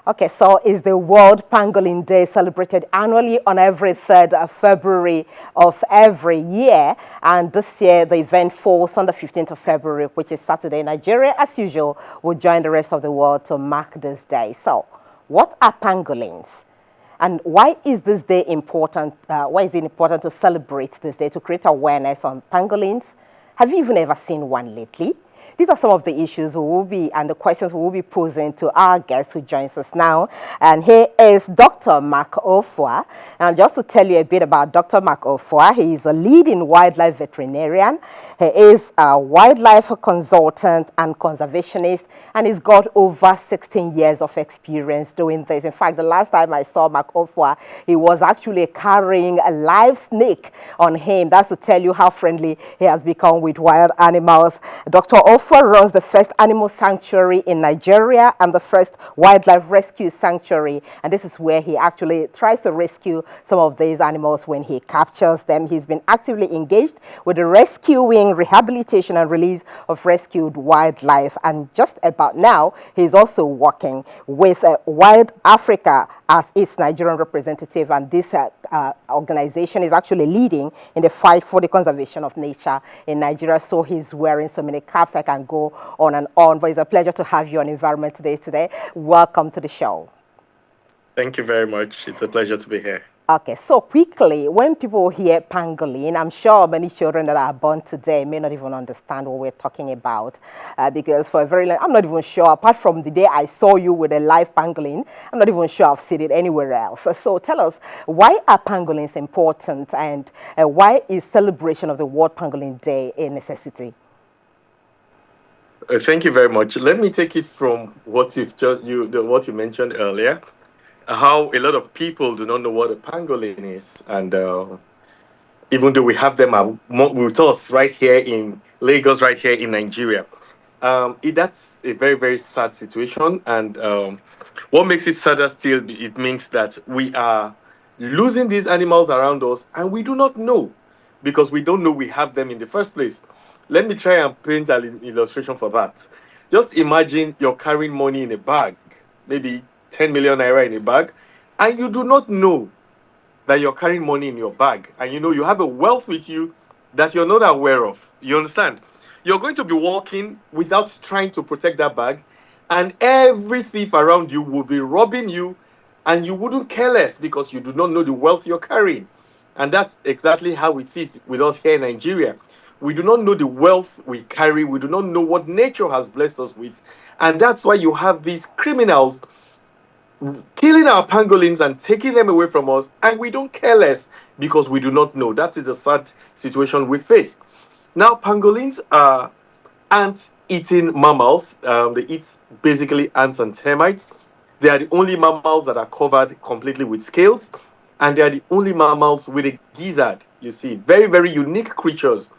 Okay, so is the World Pangolin Day celebrated annually on every 3rd of February of every year. And this year, the event falls on the 15th of February, which is Saturday. Nigeria, as usual, will join the rest of the world to mark this day. So, what are pangolins? And why is this day important? Why is it important to celebrate this day, to create awareness on pangolins? Have you even ever seen one lately? These are some of the issues we will be and the questions we will be posing to our guest who joins us now. And here is Dr. Mark Ofua. And just to tell you a bit about Dr. Mark Ofua, he is a leading wildlife veterinarian. He is a wildlife consultant and conservationist, and he's got over 16 years of experience doing this. In fact, the last time I saw Mark Ofua, he was actually carrying a live snake on him. That's to tell you how friendly he has become with wild animals. Dr. Ofua runs the first animal sanctuary in Nigeria and the first wildlife rescue sanctuary. And this is where he actually tries to rescue some of these animals when he captures them. He's been actively engaged with the rescuing, rehabilitation, and release of rescued wildlife. And just about now, he's also working with Wild Africa as its Nigerian representative. And this organization is actually leading in the fight for the conservation of nature in Nigeria. So he's wearing so many caps, I can go on and on, but it's a pleasure to have you on Environment Today. Welcome to the show. Thank you very much. It's a pleasure to be here. Okay, so quickly, when people hear pangolin, I'm sure many children that are born today may not even understand what we're talking about because for a very long, I'm not even sure, apart from the day I saw you with a live pangolin, I'm not even sure I've seen it anywhere else. So tell us, why are pangolins important, and why is celebration of the World Pangolin Day a necessity? Thank you very much. Let me take it from what what you mentioned earlier, how a lot of people do not know what a pangolin is, and even though we have them with us right here in Lagos, right here in Nigeria, that's a very, very sad situation. And what makes it sadder still, it means that we are losing these animals around us, and we do not know because we don't know we have them in the first place. Let me try and paint an illustration for that. Just imagine you're carrying money in a bag, maybe 10 million naira in a bag, and you do not know that you're carrying money in your bag. And you know you have a wealth with you that you're not aware of. You understand? You're going to be walking without trying to protect that bag, and every thief around you will be robbing you, and you wouldn't care less because you do not know the wealth you're carrying. And that's exactly how it is with us here in Nigeria. We do not know the wealth we carry. We do not know what nature has blessed us with. And that's why you have these criminals killing our pangolins and taking them away from us. And we don't care less because we do not know. That is a sad situation we face. Now, pangolins are ant-eating mammals. They eat basically ants and termites. They are the only mammals that are covered completely with scales. And they are the only mammals with a gizzard. You see, very, very unique creatures.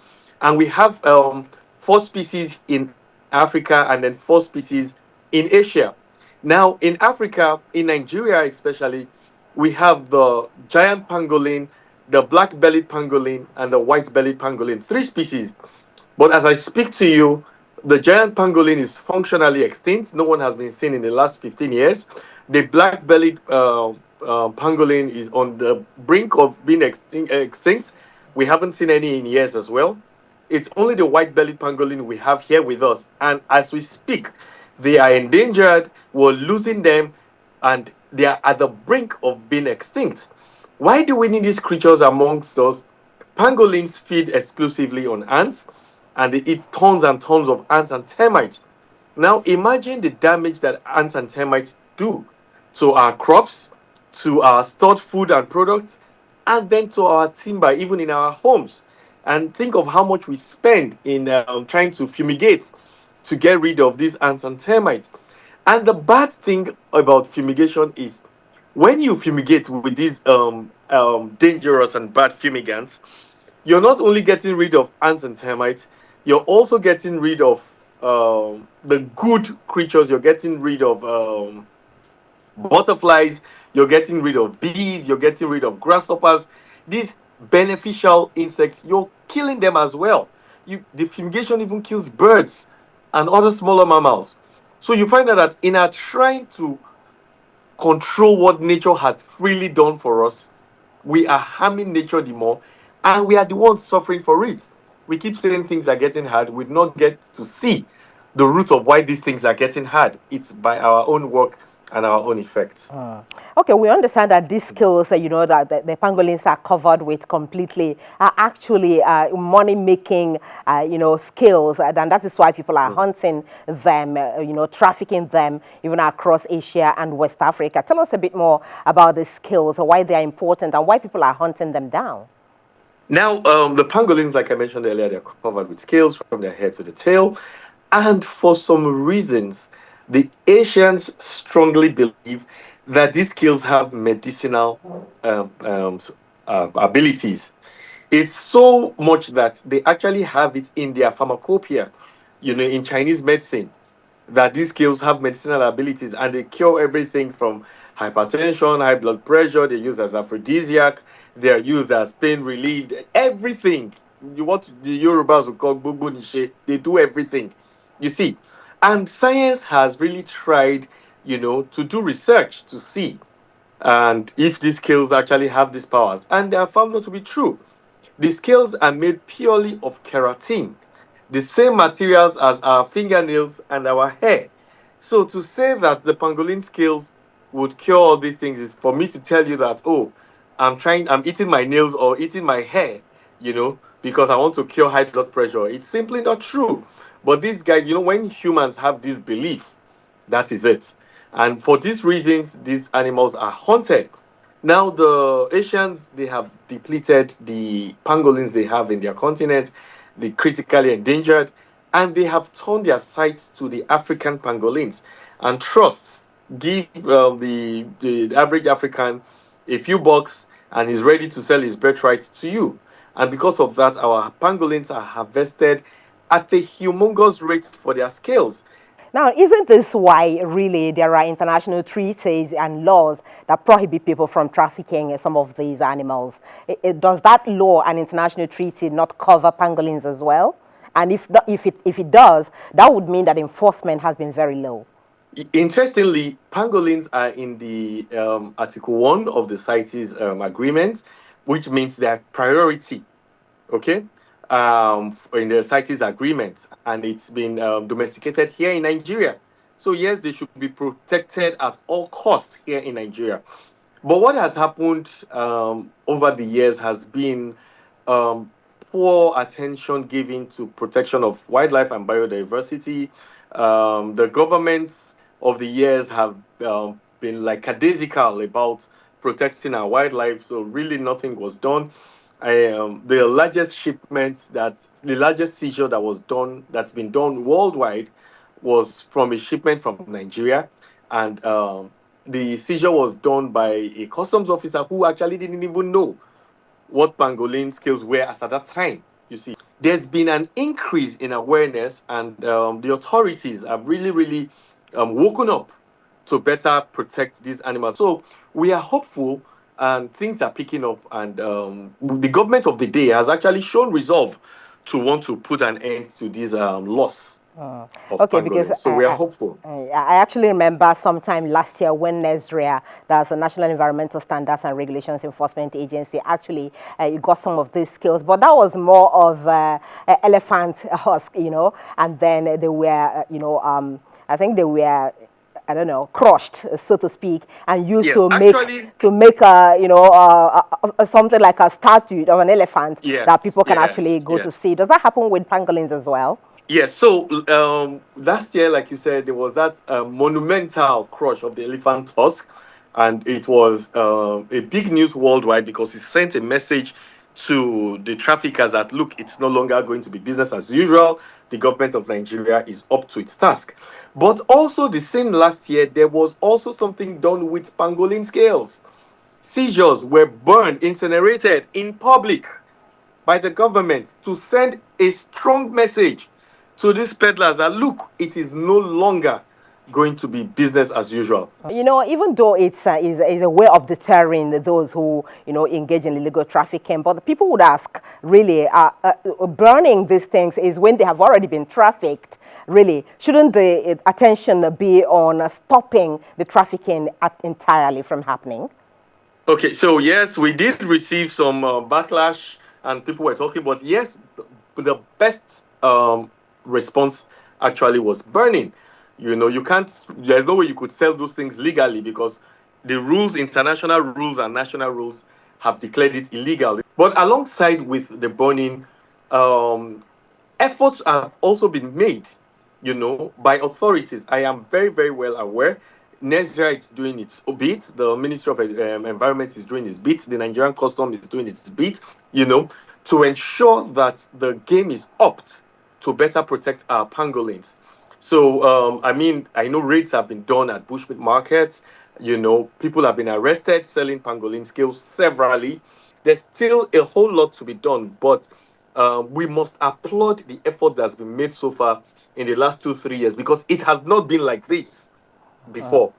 And we have 4 species in Africa and then 4 species in Asia. Now, in Africa, in Nigeria especially, we have the giant pangolin, the black-bellied pangolin, and the white-bellied pangolin, 3 species. But as I speak to you, the giant pangolin is functionally extinct. No one has been seen in the last 15 years. The black-bellied pangolin is on the brink of being extinct. We haven't seen any in years as well. It's only the white-bellied pangolin we have here with us. And as we speak, they are endangered. We're losing them, and they are at the brink of being extinct. Why do we need these creatures amongst us? Pangolins feed exclusively on ants, and they eat tons and tons of ants and termites. Now, imagine the damage that ants and termites do to our crops, to our stored food and products, and then to our timber, even in our homes. And think of how much we spend in trying to fumigate to get rid of these ants and termites. And the bad thing about fumigation is when you fumigate with these dangerous and bad fumigants, you're not only getting rid of ants and termites, you're also getting rid of the good creatures. You're getting rid of butterflies, you're getting rid of bees, you're getting rid of grasshoppers. These beneficial insects, you're killing them as well. The fumigation even kills birds and other smaller mammals. So you find out that in our trying to control what nature had freely done for us. We are harming nature the more, and we are the ones suffering for it. We keep saying things are getting hard. We do not get to see the root of why these things are getting hard. It's by our own work and our own effects. Okay, we understand that these skills, that the pangolins are covered with completely are actually money-making, skills, and that is why people are hunting them, trafficking them even across Asia and West Africa. Tell us a bit more about the skills, why they are important, and why people are hunting them down. Now, the pangolins, like I mentioned earlier, they're covered with scales from their head to the tail. And for some reasons, the Asians strongly believe that these scales have medicinal abilities. It's so much that they actually have it in their pharmacopoeia, in Chinese medicine, that these scales have medicinal abilities and they cure everything from hypertension, high blood pressure. They're used as aphrodisiac. They are used as pain relief. Everything. What the Yorubas would call gbogbo nishe. They do everything. You see, and science has really tried, to do research to see and if these scales actually have these powers, and they are found not to be true. The scales are made purely of keratin, the same materials as our fingernails and our hair. So to say that the pangolin scales would cure all these things is for me to tell you that, oh, I'm eating my nails or eating my hair, because I want to cure high blood pressure. It's simply not true. But these guys, when humans have this belief, that is it. And for these reasons, these animals are hunted. Now, the Asians, they have depleted the pangolins they have in their continent, the critically endangered, and they have turned their sights to the African pangolins. And trusts give the average African a few bucks and he's ready to sell his birthright to you. And because of that, our pangolins are harvested at a humongous rate for their scales. Now, isn't this why really there are international treaties and laws that prohibit people from trafficking some of these animals? Does that law and international treaty not cover pangolins as well? And if it does, that would mean that enforcement has been very low. Interestingly, pangolins are in the Article 1 of the CITES agreement, which means they're priority, okay, in the CITES agreement, and it's been domesticated here in Nigeria. So yes, they should be protected at all costs here in Nigeria. But what has happened over the years has been poor attention given to protection of wildlife and biodiversity. The governments of the years have been lackadaisical about protecting our wildlife, so really nothing was done. The largest seizure that's been done worldwide was from a shipment from Nigeria, and the seizure was done by a customs officer who actually didn't even know what pangolin scales were as at that time. You see, there's been an increase in awareness, and the authorities have really woken up to better protect these animals. So we are hopeful, and things are picking up, and the government of the day has actually shown resolve to want to put an end to this loss of Okay, pangolins. because So we are hopeful. I actually remember sometime last year when NESRIA, that's the National Environmental Standards and Regulations Enforcement Agency, actually got some of these skills, but that was more of elephant husk, and then they were, I think they were, I don't know, crushed, so to speak, and used Yes, to actually, make something like a statue of an elephant that people can actually go to yes. see. Does that happen with pangolins as well? Yes, so last year, like you said, there was that monumental crush of the elephant tusk, and it was a big news worldwide because it sent a message to the traffickers that look, it's no longer going to be business as usual. The government of Nigeria is up to its task. But also, the same last year, there was also something done with pangolin scales. Seizures were burned, incinerated in public by the government to send a strong message to these peddlers that look, it is no longer going to be business as usual. You know, even though it's is a way of deterring those who, you know, engage in illegal trafficking, but the people would ask, really, burning these things is when they have already been trafficked. Really, shouldn't the attention be on stopping the trafficking entirely from happening? Okay, so yes, we did receive some backlash, and people were talking, but yes, the best response actually was burning. You know, you can't. There's no way you could sell those things legally because the rules, international rules and national rules, have declared it illegal. But alongside with the burning, um, efforts have also been made, you know, by authorities. I am very, very well aware. Nigeria is doing its bit. The Ministry of Environment is doing its bit. The Nigerian Custom is doing its bit, you know, to ensure that the game is upped to better protect our pangolins. So, I mean, I know raids have been done at bushmeat markets. You know, people have been arrested selling pangolin scales severally. There's still a whole lot to be done, but we must applaud the effort that's been made so far in the last 2, 3 years because it has not been like this before.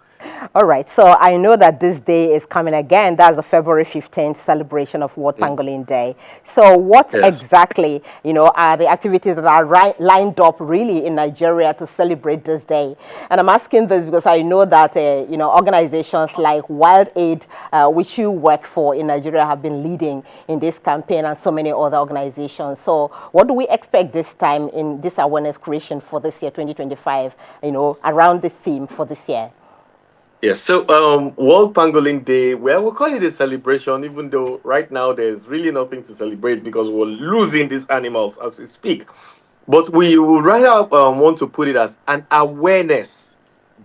All right, so I know that this day is coming again. That's the February 15th celebration of World Mm. Pangolin Day. So what Yes. exactly, you know, are the activities that are lined up really in Nigeria to celebrate this day? And I'm asking this because I know that, you know, organizations like Wild Aid, which you work for in Nigeria, have been leading in this campaign and so many other organizations. So what do we expect this time in this awareness creation for this year, 2025, you know, around the theme for this year? Yes, so World Pangolin Day, well, we'll call it a celebration, even though right now there's really nothing to celebrate because we're losing these animals as we speak. But we would rather want to put it as an awareness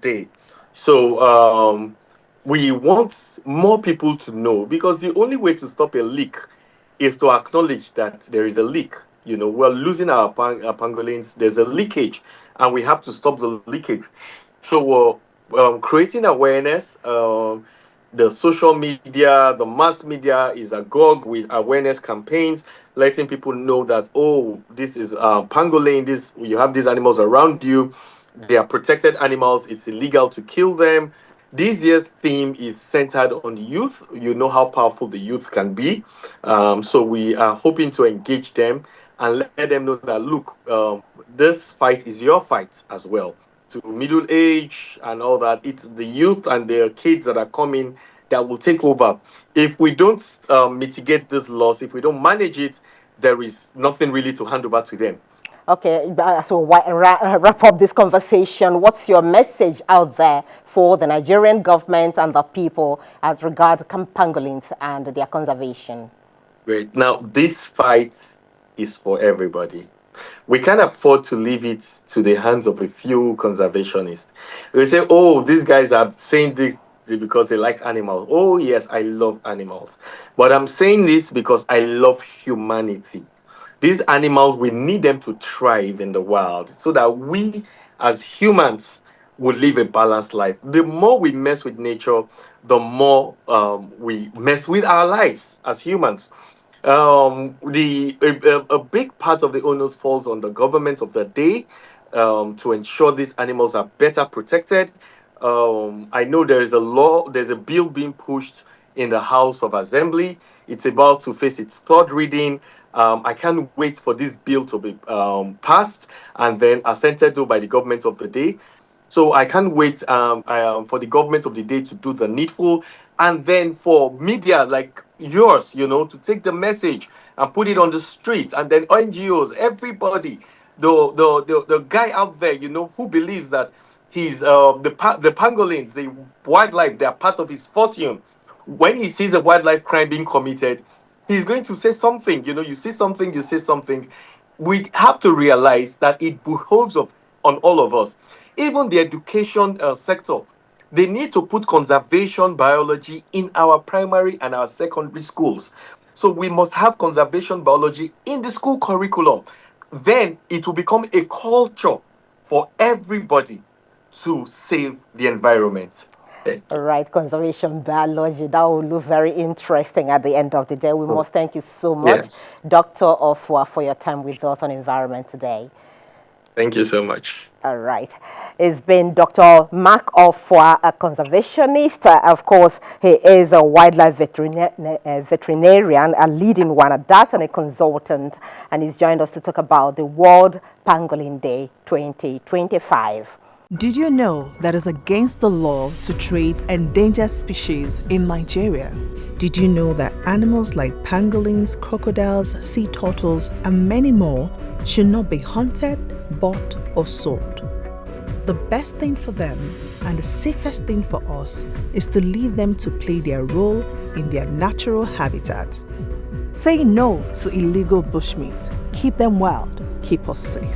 day. So we want more people to know because the only way to stop a leak is to acknowledge that there is a leak. You know, we're losing our pangolins, there's a leakage, and we have to stop the leakage. So creating awareness, the social media, the mass media is agog with awareness campaigns, letting people know that this is pangolin. This you have these animals around you. They are protected animals. It's illegal to kill them. This year's theme is centered on youth. You know how powerful the youth can be. So we are hoping to engage them and let them know that look, this fight is your fight as well to middle age and all that. It's the youth and the kids that are coming that will take over. If we don't mitigate this loss, if we don't manage it, there is nothing really to hand over to them. Okay, so wrap up this conversation. What's your message out there for the Nigerian government and the people as regards pangolins and their conservation? Great. Now, this fight is for everybody. We can't afford to leave it to the hands of a few conservationists. They say, oh, these guys are saying this because they like animals. Oh, yes, I love animals. But I'm saying this because I love humanity. These animals, we need them to thrive in the wild so that we as humans will live a balanced life. The more we mess with nature, the more we mess with our lives as humans. A big part of the onus falls on the government of the day to ensure these animals are better protected. I know there is a law, there's a bill being pushed in the House of Assembly. It's about to face its third reading. I can't wait for this bill to be passed and then assented to by the government of the day. So I can't wait for the government of the day to do the needful, and then for media like yours, you know, to take the message and put it on the street, and then NGOs, everybody, the guy out there, you know, who believes that he's the pangolins, the wildlife, they are part of his fortune. When he sees a wildlife crime being committed, he's going to say something. You know, you see something, you say something. We have to realize that it behoves on all of us, even the education sector. They need to put conservation biology in our primary and our secondary schools. So we must have conservation biology in the school curriculum. Then it will become a culture for everybody to save the environment. Thank All you. right, conservation biology. That will look very interesting at the end of the day. We Oh, must thank you so much, yes. Dr. Ofua, for your time with us on environment today. Thank you so much. All right. It's been Dr. Mark Ofua, a conservationist. Of course, he is a wildlife veterinarian, a leading one at that, and a consultant. And he's joined us to talk about the World Pangolin Day 2025. Did you know that it's against the law to trade endangered species in Nigeria? Did you know that animals like pangolins, crocodiles, sea turtles, and many more should not be hunted, bought, or sold? The best thing for them and the safest thing for us is to leave them to play their role in their natural habitat. Say no to illegal bushmeat. Keep them wild. Keep us safe.